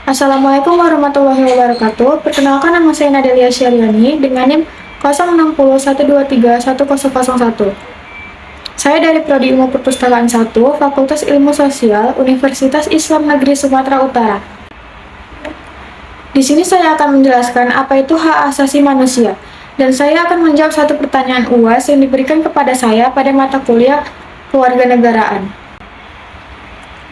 Assalamualaikum warahmatullahi wabarakatuh. Perkenalkan, nama saya Nadelia Syariani dengan NIM 0601231001. Saya dari Prodi Ilmu Perpustakaan 1, Fakultas Ilmu Sosial, Universitas Islam Negeri Sumatera Utara. Di sini saya akan menjelaskan apa itu hak asasi manusia, dan saya akan menjawab satu pertanyaan UAS yang diberikan kepada saya pada mata kuliah kewarganegaraan.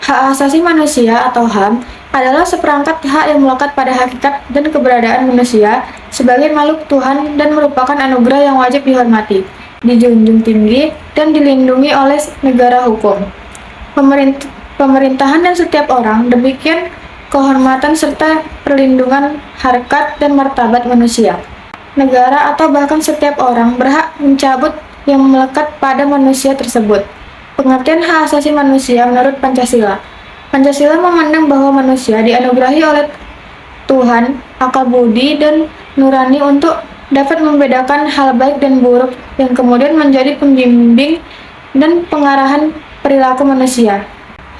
Hak asasi manusia atau HAM adalah seperangkat hak yang melekat pada hakikat dan keberadaan manusia sebagai makhluk Tuhan dan merupakan anugerah yang wajib dihormati, dijunjung tinggi, dan dilindungi oleh negara hukum, pemerintahan dan setiap orang, demikian kehormatan serta perlindungan harkat dan martabat manusia. Negara atau bahkan setiap orang berhak mencabut yang melekat pada manusia tersebut. Pengertian hak asasi manusia menurut Pancasila. Pancasila memandang bahwa manusia dianugerahi oleh Tuhan akal budi dan nurani untuk dapat membedakan hal baik dan buruk yang kemudian menjadi pembimbing dan pengarahan perilaku manusia.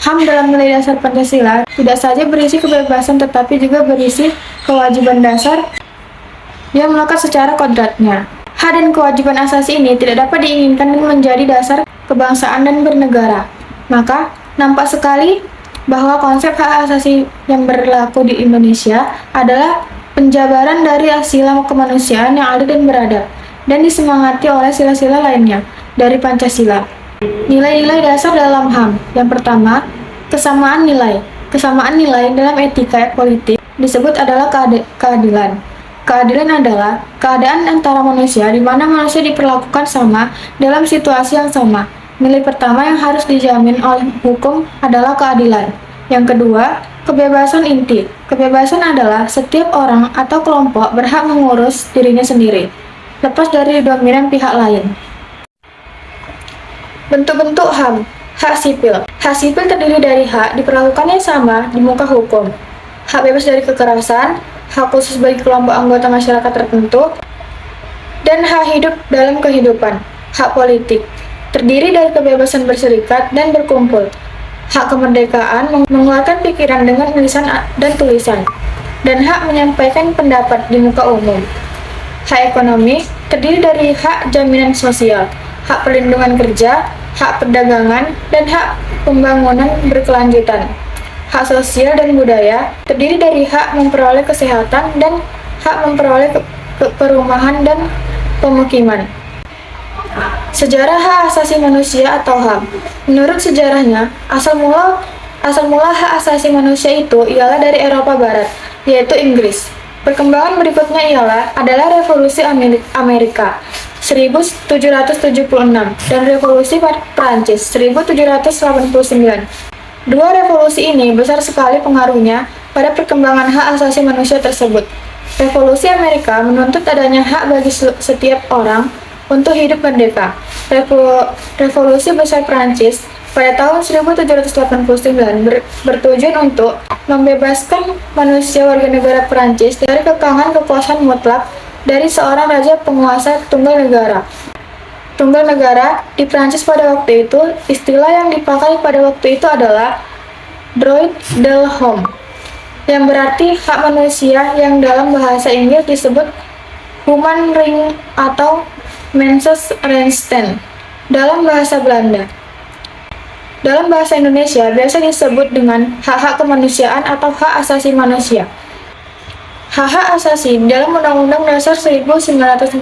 HAM dalam nilai dasar Pancasila tidak saja berisi kebebasan tetapi juga berisi kewajiban dasar yang melekat secara kodratnya. Hak dan kewajiban asasi ini tidak dapat diinginkan dan menjadi dasar kebangsaan dan bernegara. Maka, nampak sekali bahwa konsep hak asasi yang berlaku di Indonesia adalah penjabaran dari sila kemanusiaan yang adil dan beradab, dan disemangati oleh sila-sila lainnya dari Pancasila. Nilai-nilai dasar dalam HAM. Yang pertama, kesamaan nilai. Kesamaan nilai dalam etika politik disebut adalah keadilan. Keadilan adalah keadaan antara manusia di mana manusia diperlakukan sama dalam situasi yang sama. Nilai pertama yang harus dijamin oleh hukum adalah keadilan. Yang kedua, kebebasan inti. Kebebasan adalah setiap orang atau kelompok berhak mengurus dirinya sendiri, lepas dari dominan pihak lain. Bentuk-bentuk HAM. Hak sipil. Hak sipil terdiri dari hak diperlakukannya sama di muka hukum, hak bebas dari kekerasan, hak khusus bagi kelompok anggota masyarakat tertentu, dan hak hidup dalam kehidupan. Hak politik terdiri dari kebebasan berserikat dan berkumpul, hak kemerdekaan mengeluarkan pikiran dengan lisan dan tulisan, dan hak menyampaikan pendapat di muka umum. Hak ekonomi terdiri dari hak jaminan sosial, hak perlindungan kerja, hak perdagangan, dan hak pembangunan berkelanjutan. Hak sosial dan budaya terdiri dari hak memperoleh kesehatan dan hak memperoleh perumahan dan pemukiman. Sejarah hak asasi manusia atau HAM. Menurut sejarahnya, asal mula hak asasi manusia itu ialah dari Eropa Barat, yaitu Inggris. Perkembangan berikutnya adalah Revolusi Amerika 1776 dan Revolusi Prancis 1789. Dua revolusi ini besar sekali pengaruhnya pada perkembangan hak asasi manusia tersebut. Revolusi Amerika menuntut adanya hak bagi setiap orang untuk hidup merdeka. Revolusi besar Prancis pada tahun 1789 bertujuan untuk membebaskan manusia warga negara Prancis dari kekangan kekuasaan mutlak dari seorang raja penguasa tunggal negara. Tunggal negara di Prancis pada waktu itu, istilah yang dipakai pada waktu itu adalah droit de l'homme, yang berarti hak manusia, yang dalam bahasa Inggris disebut human ring atau mensenrechten dalam bahasa Belanda. Dalam bahasa Indonesia biasa disebut dengan hak-hak kemanusiaan atau hak asasi manusia. Hak-hak asasi dalam Undang-Undang Dasar 1945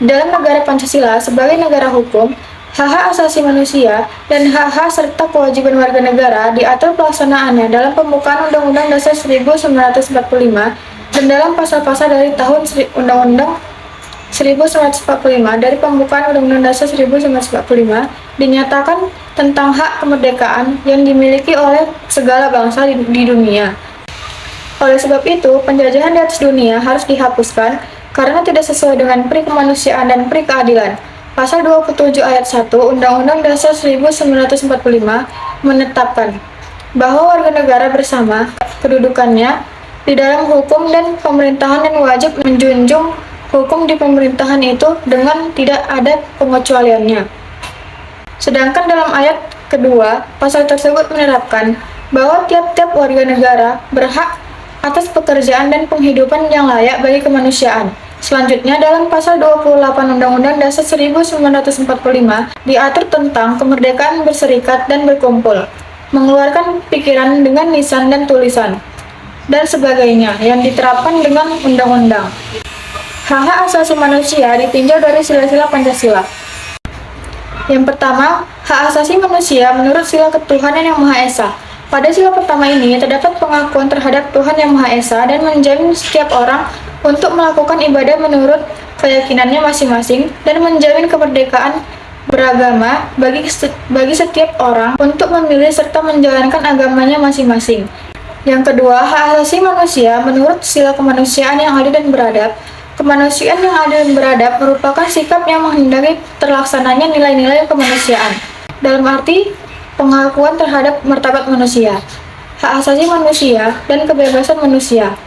dalam negara Pancasila sebagai negara hukum, hak-hak asasi manusia dan hak-hak serta kewajiban warga negara diatur pelaksanaannya dalam pembukaan Undang-Undang Dasar 1945 dan dalam pasal-pasal dari tahun Undang-Undang 1945 dari pembukaan Undang-Undang Dasar 1945 dinyatakan tentang hak kemerdekaan yang dimiliki oleh segala bangsa di dunia. Oleh sebab itu, penjajahan di atas dunia harus dihapuskan karena tidak sesuai dengan pri kemanusiaan dan pri keadilan. Pasal 27 ayat 1 Undang-Undang Dasar 1945 menetapkan bahwa warga negara bersama kedudukannya di dalam hukum dan pemerintahan dan wajib menjunjung hukum di pemerintahan itu dengan tidak ada pengecualiannya. Sedangkan dalam ayat kedua, pasal tersebut menerapkan bahwa tiap-tiap warga negara berhak atas pekerjaan dan penghidupan yang layak bagi kemanusiaan. Selanjutnya, dalam pasal 28 Undang-Undang Dasar 1945 diatur tentang kemerdekaan berserikat dan berkumpul, mengeluarkan pikiran dengan lisan dan tulisan, dan sebagainya yang diterapkan dengan undang-undang. Hak-hak asasi manusia ditinjau dari sila-sila Pancasila. Yang pertama, hak asasi manusia menurut sila ketuhanan yang Maha Esa. Pada sila pertama ini terdapat pengakuan terhadap Tuhan yang Maha Esa dan menjamin setiap orang untuk melakukan ibadah menurut keyakinannya masing-masing dan menjamin kemerdekaan beragama bagi setiap orang untuk memilih serta menjalankan agamanya masing-masing. Yang kedua, hak asasi manusia menurut sila kemanusiaan yang adil dan beradab. Kemanusiaan yang adil dan beradab merupakan sikap yang menghendaki terlaksananya nilai-nilai kemanusiaan, dalam arti pengakuan terhadap martabat manusia, hak asasi manusia, dan kebebasan manusia.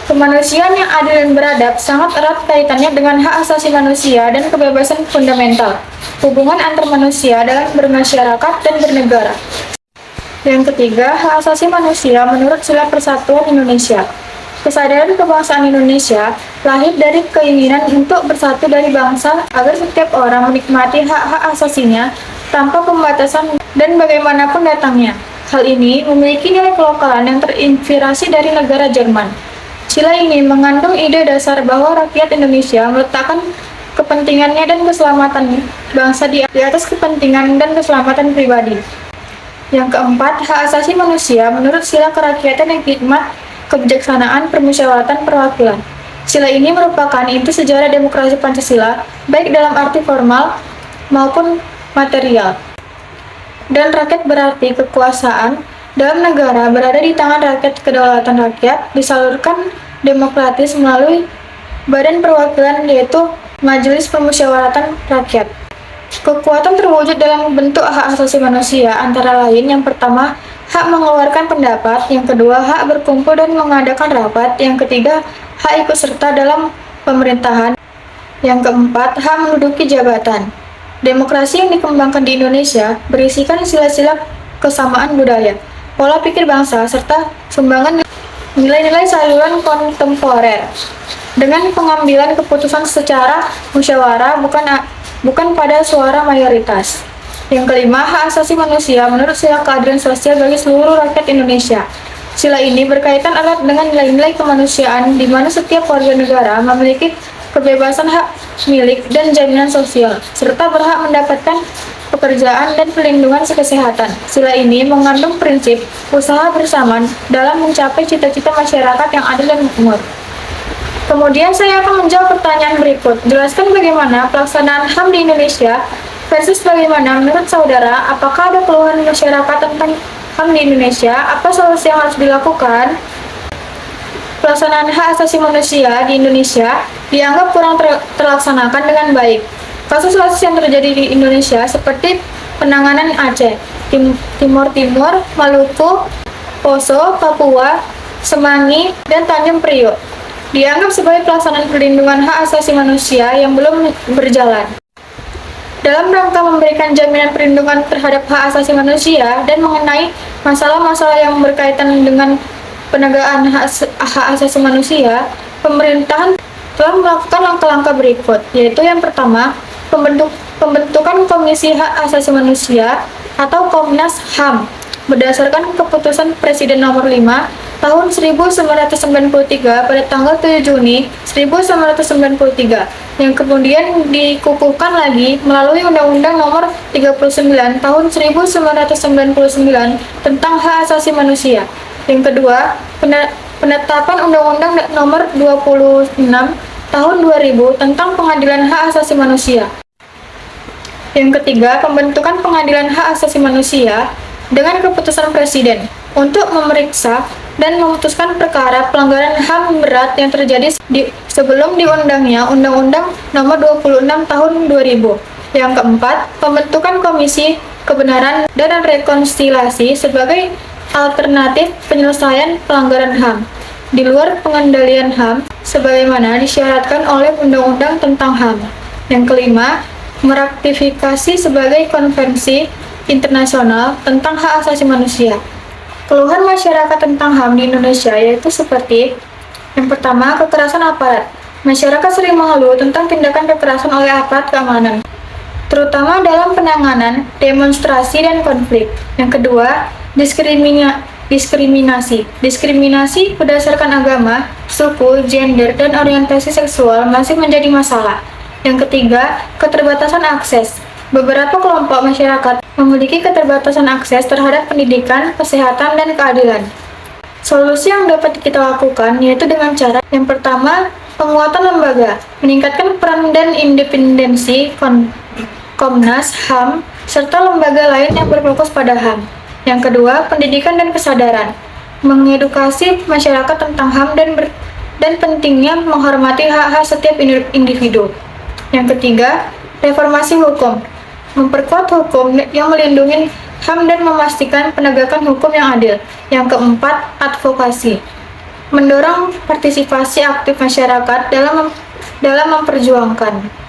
Kemanusiaan yang adil dan beradab sangat erat kaitannya dengan hak asasi manusia dan kebebasan fundamental, hubungan antar manusia dalam bermasyarakat dan bernegara. Yang ketiga, hak asasi manusia menurut sila persatuan Indonesia. Kesadaran kebangsaan Indonesia lahir dari keinginan untuk bersatu dari bangsa agar setiap orang menikmati hak-hak asasinya tanpa pembatasan dan bagaimanapun datangnya. Hal ini memiliki nilai kelokalan yang terinspirasi dari negara Jerman. Sila ini mengandung ide dasar bahwa rakyat Indonesia meletakkan kepentingannya dan keselamatan bangsa di atas kepentingan dan keselamatan pribadi. Yang keempat, hak asasi manusia menurut sila kerakyatan yang hikmat, kebijaksanaan, permusyawaratan, perwakilan. Sila ini merupakan inti sejarah demokrasi Pancasila, baik dalam arti formal maupun material. Dan rakyat berarti kekuasaan dalam negara berada di tangan rakyat, kedaulatan rakyat disalurkan demokratis melalui badan perwakilan yaitu Majelis Permusyawaratan Rakyat. Kekuatan terwujud dalam bentuk hak asasi manusia antara lain yang pertama, hak mengeluarkan pendapat, yang kedua, hak berkumpul dan mengadakan rapat, yang ketiga, hak ikut serta dalam pemerintahan, yang keempat, hak menduduki jabatan. Demokrasi yang dikembangkan di Indonesia berisikan sila-sila kesamaan budaya, pola pikir bangsa, serta sumbangan nilai-nilai saluran kontemporer dengan pengambilan keputusan secara musyawarah bukan pada suara mayoritas. Yang kelima, hak asasi manusia menurut sila keadilan sosial bagi seluruh rakyat Indonesia. Sila ini berkaitan erat dengan nilai-nilai kemanusiaan di mana setiap warga negara memiliki kebebasan hak milik dan jaminan sosial serta berhak mendapatkan pekerjaan dan perlindungan kesehatan. Sila ini mengandung prinsip usaha bersama dalam mencapai cita-cita masyarakat yang adil dan makmur. Kemudian saya akan menjawab pertanyaan berikut. Jelaskan bagaimana pelaksanaan HAM di Indonesia versus bagaimana menurut saudara, apakah ada keluhan masyarakat tentang HAM di Indonesia? Apa solusi yang harus dilakukan? Pelaksanaan hak asasi manusia di Indonesia dianggap kurang terlaksanakan dengan baik. Kasus-kasus yang terjadi di Indonesia seperti penanganan Aceh, Timur Timur, Maluku, Poso, Papua, Semanggi, dan Tanjung Priok dianggap sebagai pelaksanaan perlindungan hak asasi manusia yang belum berjalan. Dalam rangka memberikan jaminan perlindungan terhadap hak asasi manusia dan mengenai masalah-masalah yang berkaitan dengan penegakan hak asasi manusia, pemerintahan telah melakukan langkah-langkah berikut, yaitu yang pertama, pembentukan Komisi Hak Asasi Manusia atau Komnas HAM berdasarkan keputusan Presiden nomor 5 tahun 1993 pada tanggal 7 Juni 1993 yang kemudian dikukuhkan lagi melalui Undang-Undang nomor 39 tahun 1999 tentang hak asasi manusia. Yang kedua, penetapan Undang-Undang nomor 26 tahun 2000 tentang pengadilan hak asasi manusia. Yang ketiga, pembentukan pengadilan hak asasi manusia dengan keputusan Presiden untuk memeriksa dan memutuskan perkara pelanggaran HAM berat yang terjadi sebelum diundangnya Undang-Undang nomor 26 tahun 2000. Yang keempat, pembentukan Komisi Kebenaran dan Rekonsiliasi sebagai alternatif penyelesaian pelanggaran HAM di luar pengendalian HAM sebagaimana disyaratkan oleh Undang-Undang tentang HAM. Yang kelima, meratifikasi sebagai konvensi internasional tentang hak asasi manusia. Keluhan masyarakat tentang HAM di Indonesia yaitu seperti yang pertama, kekerasan aparat. Masyarakat sering mengeluh tentang tindakan kekerasan oleh aparat keamanan, terutama dalam penanganan demonstrasi dan konflik. Yang kedua, diskriminasi. Diskriminasi berdasarkan agama, suku, gender, dan orientasi seksual masih menjadi masalah. Yang ketiga, keterbatasan akses. Beberapa kelompok masyarakat memiliki keterbatasan akses terhadap pendidikan, kesehatan, dan keadilan. Solusi yang dapat kita lakukan yaitu dengan cara yang pertama, penguatan lembaga, meningkatkan peran dan independensi Komnas HAM, serta lembaga lain yang berfokus pada HAM. Yang kedua, pendidikan dan kesadaran, mengedukasi masyarakat tentang HAM dan pentingnya menghormati hak-hak setiap individu. Yang ketiga, reformasi hukum, memperkuat hukum yang melindungi HAM dan memastikan penegakan hukum yang adil. Yang keempat, advokasi, mendorong partisipasi aktif masyarakat dalam memperjuangkan